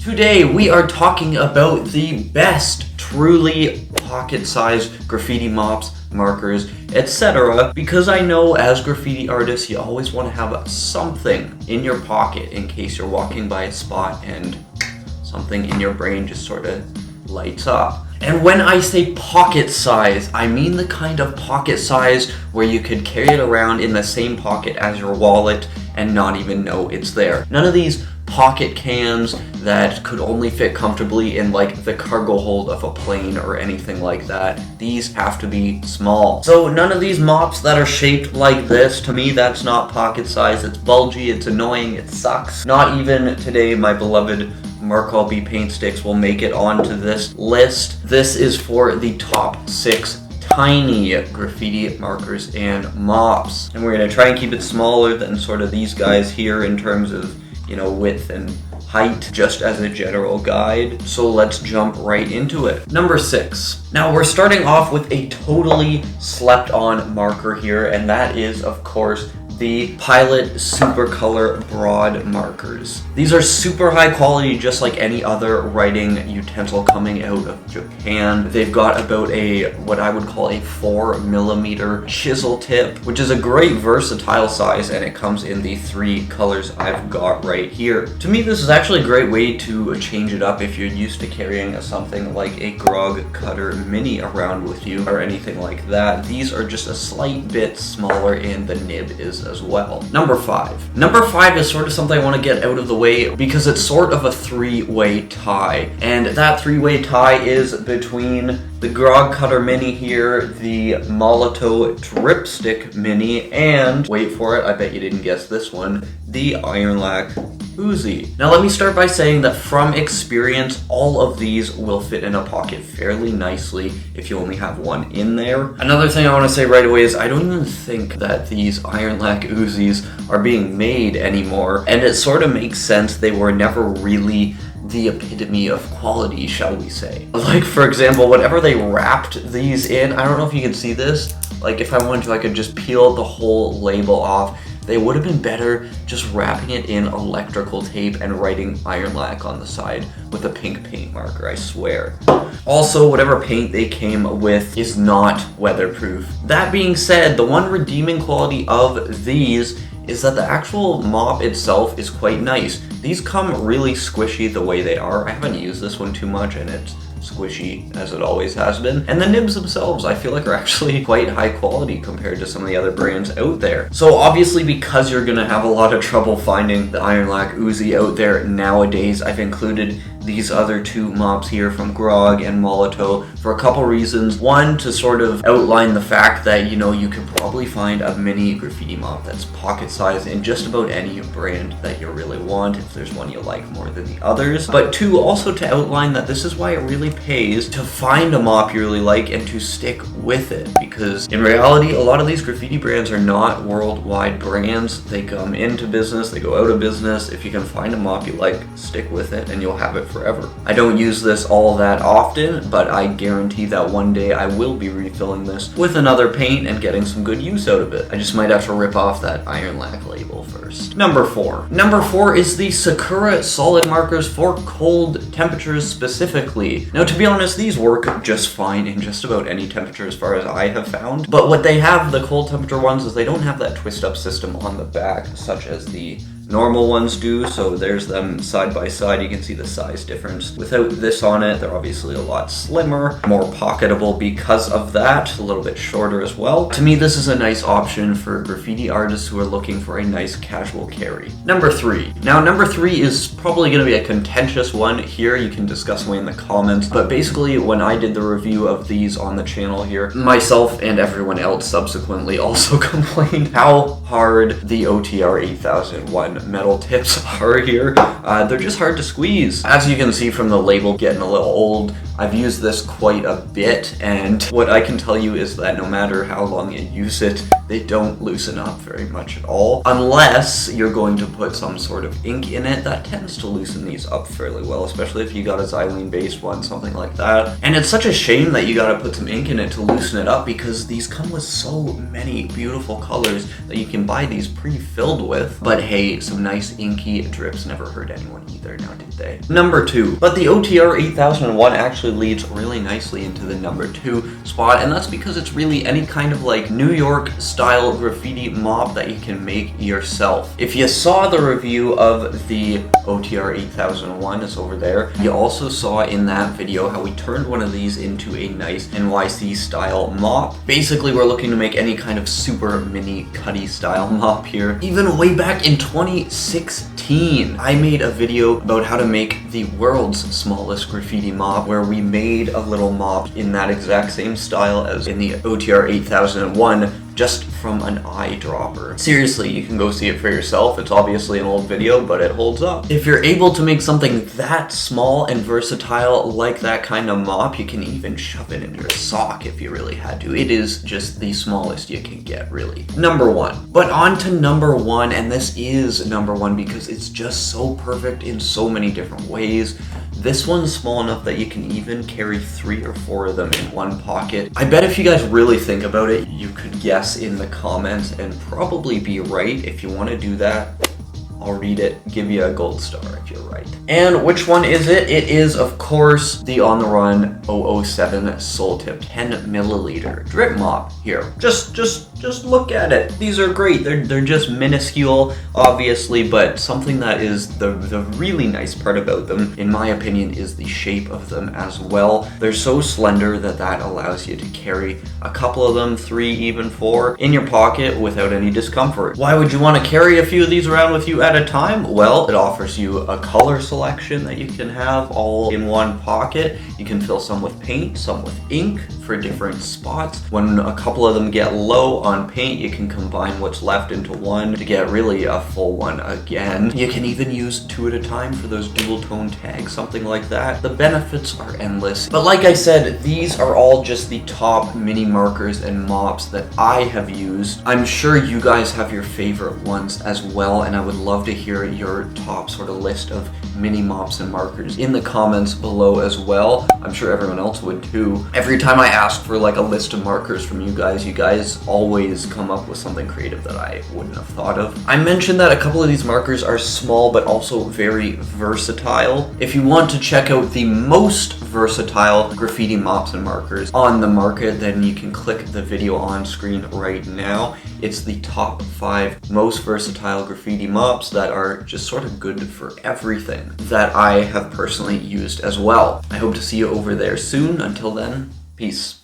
Today we are talking about the best truly pocket-sized graffiti mops, markers, etc. because I know as graffiti artists you always want to have something in your pocket in case you're walking by a spot and something in your brain just sort of lights up. And when I say pocket size, I mean the kind of pocket size where you could carry it around in the same pocket as your wallet and not even know it's there. None of these pocket cans that could only fit comfortably in like the cargo hold of a plane or anything like that. These have to be small. So none of these mops that are shaped like this, to me that's not pocket size. It's bulgy, it's annoying, it sucks. Not even today my beloved Mark B paint sticks will make it onto this list. This is for the top 6 tiny graffiti markers and mops. And we're gonna try and keep it smaller than sort of these guys here in terms of, you know, width and height, just as a general guide. So let's jump right into it. Number 6. Now we're starting off with a totally slept on marker here, and that is of course the Pilot Super Color Broad markers. These are super high quality, just like any other writing utensil coming out of Japan. They've got about a, what I would call a 4mm chisel tip, which is a great versatile size, and it comes in the 3 colors I've got right here. To me, this is actually a great way to change it up if you're used to carrying something like a Grog Cutter Mini around with you or anything like that. These are just a slight bit smaller, and the nib is as well. Number 5. Number 5 is sort of something I want to get out of the way because it's sort of a 3-way tie. And that 3-way tie is between the Grog Cutter Mini here, the Molotov Tripstick Mini, and, wait for it, I bet you didn't guess this one, the Iron Lac Uzi. Now let me start by saying that from experience, all of these will fit in a pocket fairly nicely if you only have one in there. Another thing I want to say right away is I don't even think that these Iron Lac Uzis are being made anymore, and it sort of makes sense. They were never really the epitome of quality, shall we say. Like, for example, whenever they wrapped these in, I don't know if you can see this, like if I wanted to, I could just peel the whole label off. They would have been better just wrapping it in electrical tape and writing Iron Lac on the side with a pink paint marker, I swear. Also, whatever paint they came with is not weatherproof. That being said, the one redeeming quality of these is that the actual mop itself is quite nice. These come really squishy the way they are. I haven't used this one too much, and it's squishy as it always has been. And the nibs themselves I feel like are actually quite high quality compared to some of the other brands out there. So obviously, because you're gonna have a lot of trouble finding the Iron Lac Uzi out there nowadays, I've included these other 2 mops here from Grog and Molotov for a couple reasons. One, to sort of outline the fact that, you know, you can probably find a mini graffiti mop that's pocket sized in just about any brand that you really want, if there's one you like more than the others. But 2, also to outline that this is why it really pays to find a mop you really like and to stick with it, because in reality a lot of these graffiti brands are not worldwide brands. They come into business, they go out of business. If you can find a mop you like, stick with it and you'll have it forever. I don't use this all that often, but I guarantee that one day I will be refilling this with another paint and getting some good use out of it. I just might have to rip off that Iron Lac label first. Number 4. Number 4 is the Sakura solid markers for cold temperatures specifically. Now, to be honest, these work just fine in just about any temperature as far as I have found. But what they have, the cold temperature ones, is they don't have that twist up system on the back such as the normal ones do. So there's them side by side. You can see the size difference. Without this on it, they're obviously a lot slimmer, more pocketable because of that, a little bit shorter as well. To me, this is a nice option for graffiti artists who are looking for a nice casual carry. Number 3. Now, number 3 is probably going to be a contentious one here. You can discuss away in the comments, but basically when I did the review of these on the channel here, myself and everyone else subsequently also complained how hard the OTR 8001 metal tips are here. They're just hard to squeeze. As you can see from the label getting a little old, I've used this quite a bit, and what I can tell you is that no matter how long you use it, they don't loosen up very much at all. Unless you're going to put some sort of ink in it, that tends to loosen these up fairly well, especially if you got a xylene based one, something like that. And it's such a shame that you gotta put some ink in it to loosen it up, because these come with so many beautiful colors that you can buy these pre-filled with. But hey, some nice inky drips never hurt anyone either, now did they? Number 2. But the OTR 8001 actually leads really nicely into the number 2 spot, and that's because it's really any kind of like New York style graffiti mop that you can make yourself. If you saw the review of the OTR 8001, it's over there, you also saw in that video how we turned one of these into a nice NYC style mop. Basically, we're looking to make any kind of super mini cutty style mop here. Even way back in 2016, I made a video about how to make the world's smallest graffiti mop, where we made a little mop in that exact same style as in the OTR 8001, just from an eyedropper. Seriously, you can go see it for yourself. It's obviously an old video, but it holds up. If you're able to make something that small and versatile like that kind of mop, you can even shove it in your sock if you really had to. It is just the smallest you can get, really. Number 1. But on to number 1, and this is number 1 because it's just so perfect in so many different ways. This one's small enough that you can even carry 3 or 4 of them in one pocket. I bet if you guys really think about it, you could guess in the comments and probably be right. If you want to do that, I'll read it, give you a gold star if you're right. And which one is it? It is, of course, the On The Run 007 Soul Tip 10 milliliter drip mop here. Just look at it. These are great. They're just minuscule, obviously, but something that is the really nice part about them, in my opinion, is the shape of them as well. They're so slender that allows you to carry a couple of them, 3, even 4, in your pocket without any discomfort. Why would you want to carry a few of these around with you at a time? Well, it offers you a color selection that you can have all in one pocket. You can fill some with paint, some with ink for different spots. When a couple of them get low on paint, you can combine what's left into one to get really a full one again. You can even use 2 at a time for those dual tone tags, something like that. The benefits are endless. But like I said, these are all just the top mini markers and mops that I have used. I'm sure you guys have your favorite ones as well, and I would love to hear your top sort of list of mini mops and markers in the comments below as well. I'm sure everyone else would too. Every time I ask for like a list of markers from you guys always come up with something creative that I wouldn't have thought of. I mentioned that a couple of these markers are small but also very versatile. If you want to check out the most versatile graffiti mops and markers on the market, then you can click the video on screen right now. It's the top 5 most versatile graffiti mops that are just sort of good for everything that I have personally used as well. I hope to see you over there soon. Until then, peace.